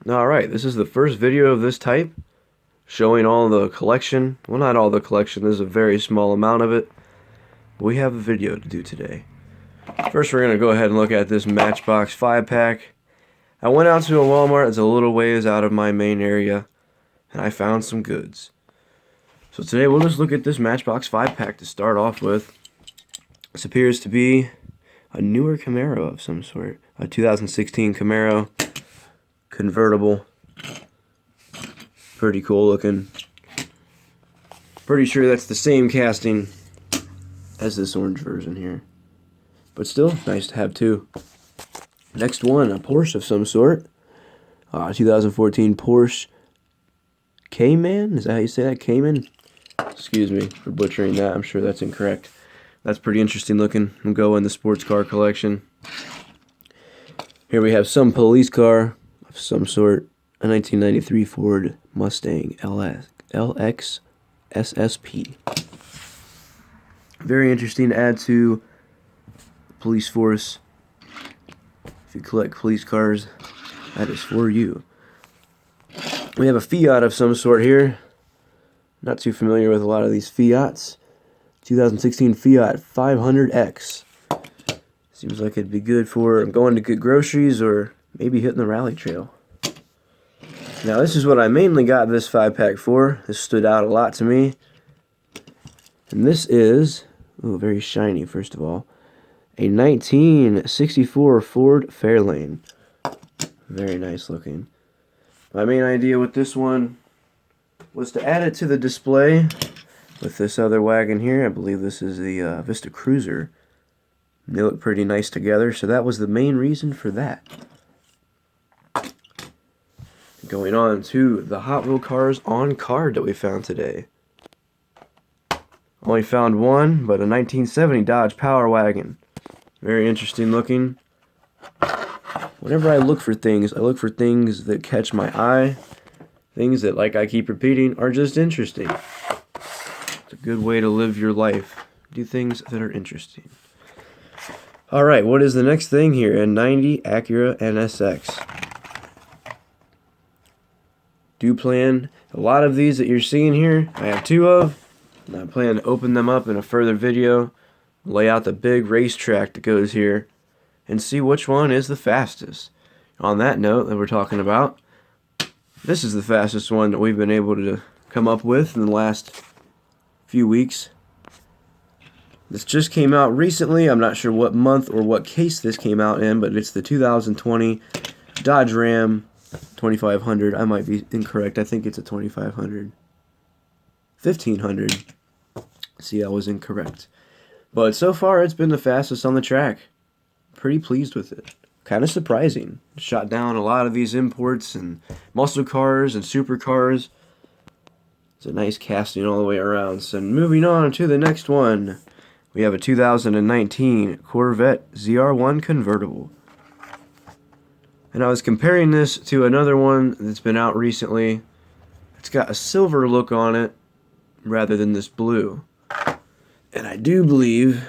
Alright, this is the first video of this type showing all the collection. Well, not all the collection, there's a very small amount of it. But we have a video to do today. First, we're going to go ahead and look at this Matchbox 5-pack. I went out to a Walmart, it's a little ways out of my main area, and I found some goods. So today we'll just look at this Matchbox 5-pack to start off with. This appears to be a newer Camaro of some sort. A 2016 Camaro. Convertible. Pretty cool looking. Pretty sure that's the same casting as this orange version here. But still, nice to have two. Next one, a Porsche of some sort. 2014 Porsche Cayman? Is that how you say that? Cayman? Excuse me for butchering that. I'm sure that's incorrect. That's pretty interesting looking. We'll go in the sports car collection. Here we have some police car of some sort. A 1993 Ford Mustang LX SSP. Very interesting to add to the police force. If you collect police cars, that is for you. We have a Fiat of some sort here. Not too familiar with a lot of these Fiats. 2016 Fiat 500X. Seems like it'd be good for going to get groceries or maybe hitting the rally trail. Now this is what I mainly got this 5-pack for. This stood out a lot to me. And this is, very shiny first of all, a 1964 Ford Fairlane. Very nice looking. My main idea with this one was to add it to the display with this other wagon here. I believe this is the Vista Cruiser. They look pretty nice together, so that was the main reason for that. Going on to the Hot Wheel cars on card that we found today. Only found one, but a 1970 Dodge Power Wagon. Very interesting looking. Whenever I look for things that catch my eye. Things that, like I keep repeating, are just interesting. It's a good way to live your life. Do things that are interesting. Alright, what is the next thing here? A 90 Acura NSX. Do plan a lot of these that you're seeing here. I have two of. And I plan to open them up in a further video. Lay out the big racetrack that goes here. And see which one is the fastest. On that note that we're talking about, this is the fastest one that we've been able to come up with in the last few weeks. This just came out recently. I'm not sure what month or what case this came out in, but it's the 2020 Dodge Ram 2500. I might be incorrect. I think it's a 2500. 1500. See, I was incorrect. But so far, it's been the fastest on the track. Pretty pleased with it. Kind of surprising. Shot down a lot of these imports and muscle cars and supercars. It's a nice casting all the way around. So moving on to the next one. We have a 2019 Corvette ZR1 convertible. And I was comparing this to another one that's been out recently. It's got a silver look on it rather than this blue. And I do believe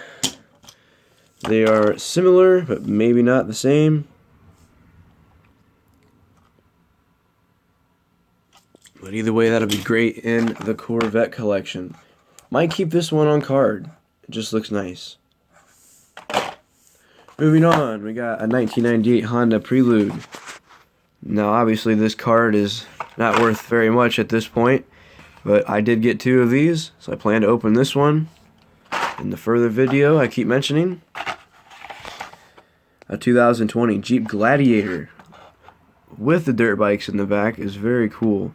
they are similar, but maybe not the same. But either way, that'll be great in the Corvette collection. Might keep this one on card. It just looks nice. Moving on, we got a 1998 Honda Prelude. Now, obviously, this card is not worth very much at this point, but I did get two of these, so I plan to open this one in the further video I keep mentioning. A 2020 Jeep Gladiator with the dirt bikes in the back is very cool.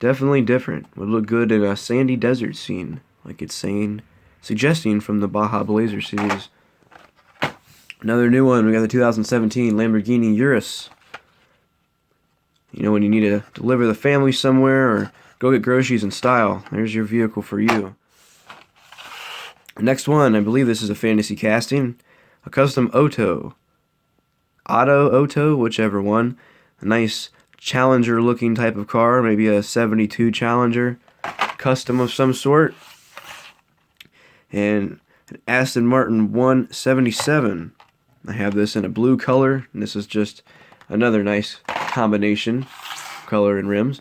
Definitely different. Would look good in a sandy desert scene, like it's suggesting from the Baja Blazer series. Another new one, we got the 2017 Lamborghini Urus. You know, when you need to deliver the family somewhere or go get groceries in style, there's your vehicle for you. Next one, I believe this is a fantasy casting. A custom Auto, whichever one. A nice Challenger looking type of car, maybe a 72 Challenger. Custom of some sort. And an Aston Martin 177. I have this in a blue color, and this is just another nice combination, color and rims.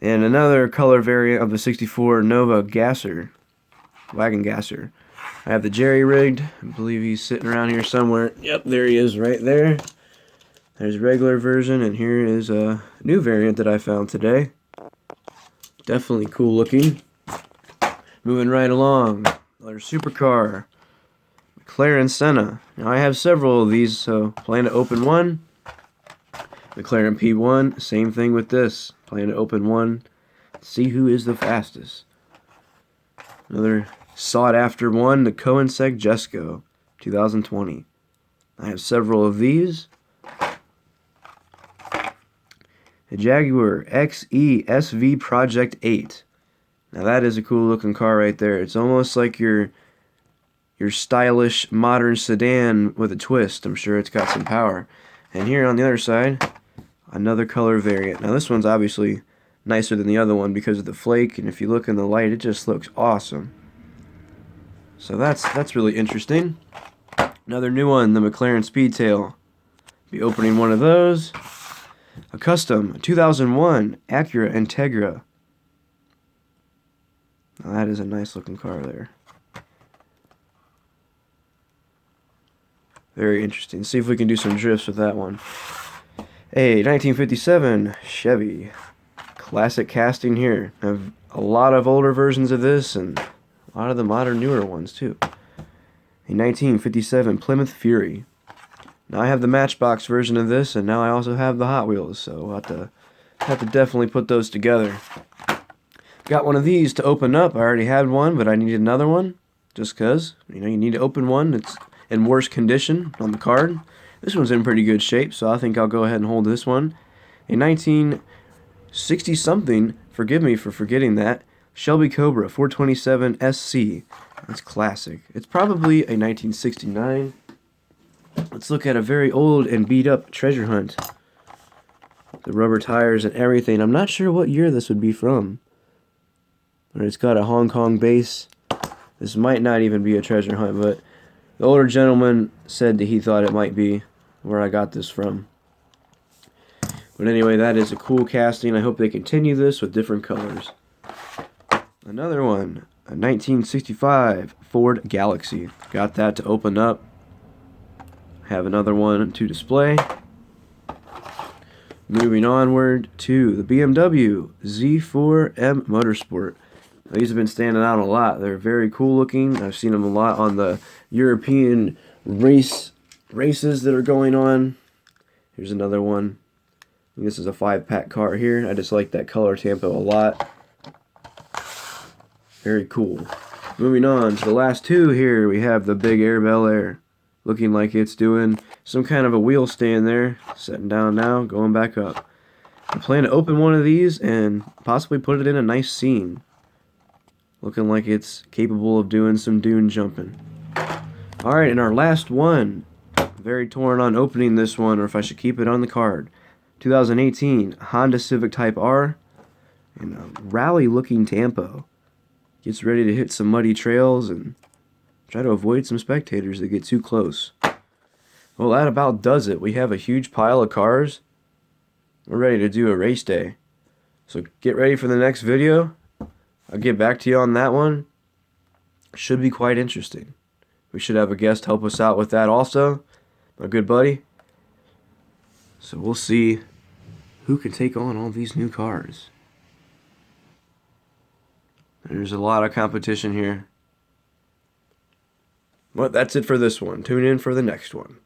And another color variant of the 64 Nova Gasser, wagon gasser. I have the jerry-rigged. I believe he's sitting around here somewhere. Yep, there he is right there. There's a regular version, and here is a new variant that I found today. Definitely cool looking. Moving right along, another supercar, McLaren Senna. Now I have several of these, so plan to open one. McLaren P1, same thing with this. Plan to open one, see who is the fastest. Another sought after one, the Koenigsegg Jesko, 2020. I have several of these. A Jaguar XE SV Project 8. Now that is a cool looking car right there. It's almost like your stylish modern sedan with a twist. I'm sure it's got some power. And here on the other side, another color variant. Now this one's obviously nicer than the other one because of the flake, and if you look in the light, it just looks awesome. So that's really interesting. Another new one, the McLaren Speedtail. Be opening one of those. A custom 2001 Acura Integra. Now that is a nice looking car there. Very interesting. See if we can do some drifts with that one. A 1957 Chevy. Classic casting here. I have a lot of older versions of this and a lot of the modern newer ones too. A 1957 Plymouth Fury. Now I have the Matchbox version of this, and now I also have the Hot Wheels, so we'll have to definitely put those together. Got one of these to open up. I already had one, but I needed another one, just because, you need to open one. It's in worse condition on the card. This one's in pretty good shape, so I think I'll go ahead and hold this one. A 1960-something, forgive me for forgetting that, Shelby Cobra 427 SC. That's classic. It's probably a 1969. Let's look at a very old and beat up treasure hunt. The rubber tires and everything. I'm not sure what year this would be from. But it's got a Hong Kong base. This might not even be a treasure hunt, but the older gentleman said that he thought it might be where I got this from. But anyway, that is a cool casting. I hope they continue this with different colors. Another one, a 1965 Ford Galaxy. Got that to open up. Have another one to display. Moving onward to the BMW Z4M Motorsport. Now, these have been standing out a lot. They're very cool looking. I've seen them a lot on the European races that are going on. Here's another one. This is a 5-pack car here. I just like that color tempo a lot. Very cool. Moving on to the last two here, we have the big Air Bel Air. Looking like it's doing some kind of a wheel stand there. Setting down now, going back up. I plan to open one of these and possibly put it in a nice scene. Looking like it's capable of doing some dune jumping. Alright, and our last one. Very torn on opening this one, or if I should keep it on the card. 2018 Honda Civic Type R. And a rally looking tempo. Gets ready to hit some muddy trails and try to avoid some spectators that get too close. Well, that about does it. We have a huge pile of cars. We're ready to do a race day. So get ready for the next video. I'll get back to you on that one. Should be quite interesting. We should have a guest help us out with that also. My good buddy. So we'll see who can take on all these new cars. There's a lot of competition here. Well, that's it for this one. Tune in for the next one.